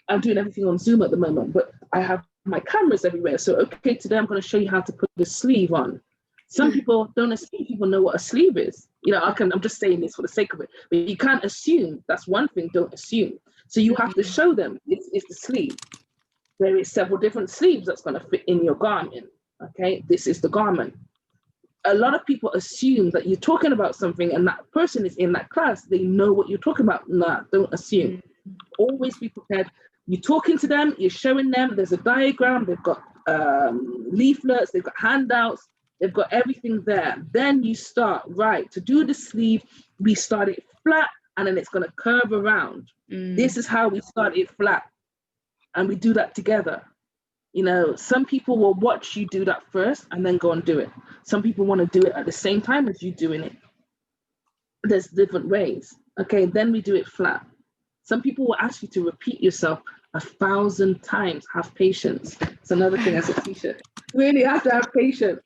I'm doing everything on Zoom at the moment, but I have my cameras everywhere. So okay, today I'm going to show you how to put the sleeve on. Some people don't assume people know what a sleeve is. I'm just saying this for the sake of it, but you can't assume. That's one thing, don't assume. So you have to show them it's the sleeve. There is several different sleeves that's going to fit in your garment. Okay, this is the garment. A lot of people assume that you're talking about something and that person is in that class. They know what you're talking about. Nah, don't assume. Always be prepared. You're talking to them, you're showing them, there's a diagram, they've got leaflets, they've got handouts, they've got everything there. Then you start, right, to do the sleeve, we start it flat and then it's going to curve around. This is how we start it flat. And we do that together. Some people will watch you do that first and then go and do it. Some people want to do it at the same time as you doing it. There's different ways. Okay, then we do it flat. Some people will ask you to repeat yourself 1,000 times. Have patience. It's another thing as a teacher. You really have to have patience.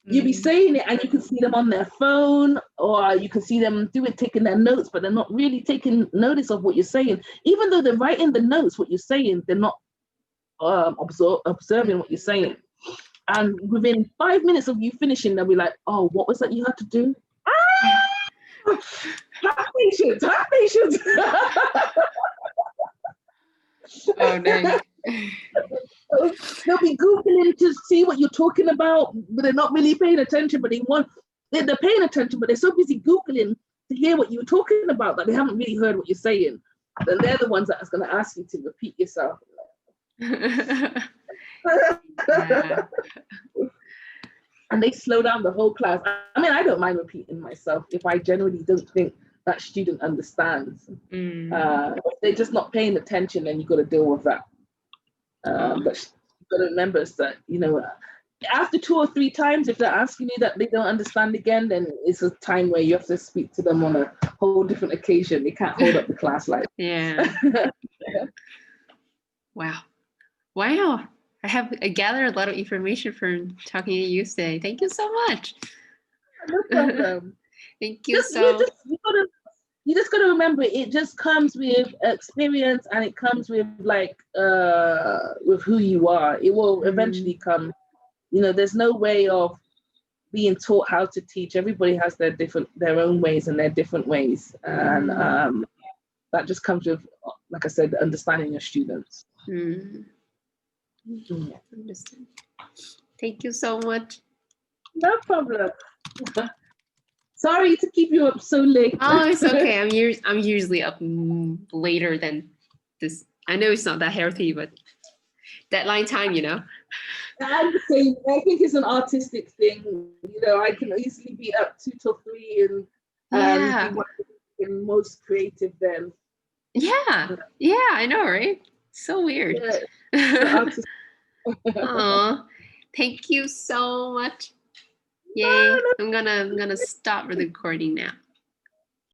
You'll be saying it and you can see them on their phone, or you can see them taking their notes, but they're not really taking notice of what you're saying. Even though they're writing the notes, what you're saying, they're not observing what you're saying. And within 5 minutes of you finishing, they'll be like, oh, what was that you had to do? Have patience, have patience.
Oh, no.
They'll be Googling to see what you're talking about, but they're not really paying attention, but they're paying attention, but they're so busy Googling to hear what you're talking about that they haven't really heard what you're saying. Then they're the ones that's going to ask you to repeat yourself.
Yeah.
And they slow down the whole class. I mean, I don't mind repeating myself if I generally don't think that student understands. If they're just not paying attention, then you've got to deal with that. But you've got to remember that, after 2 or 3 times, if they're asking you that they don't understand again, then it's a time where you have to speak to them on a whole different occasion. They can't hold up the class like
Yeah. Wow. Wow. I gathered a lot of information from talking to you today. Thank you so much.
No problem.
Thank you so much.
You just gotta remember, it just comes with experience, and it comes with like with who you are. It will eventually come. You know, there's no way of being taught how to teach. Everybody has their own ways and their different ways, and that just comes with, like I said, understanding your students.
Understand. Thank you so much.
No problem. Sorry to keep you up so late.
Oh, it's okay. I'm usually up later than this. I know it's not that healthy, but deadline time, you know.
I'm the same. I think it's an artistic thing. You know, I can easily be up 2 till 3 and be one of the most creative then.
Yeah, I know, right? So weird.
Yeah.
Oh, thank you so much. Yay! I'm gonna stop the recording now.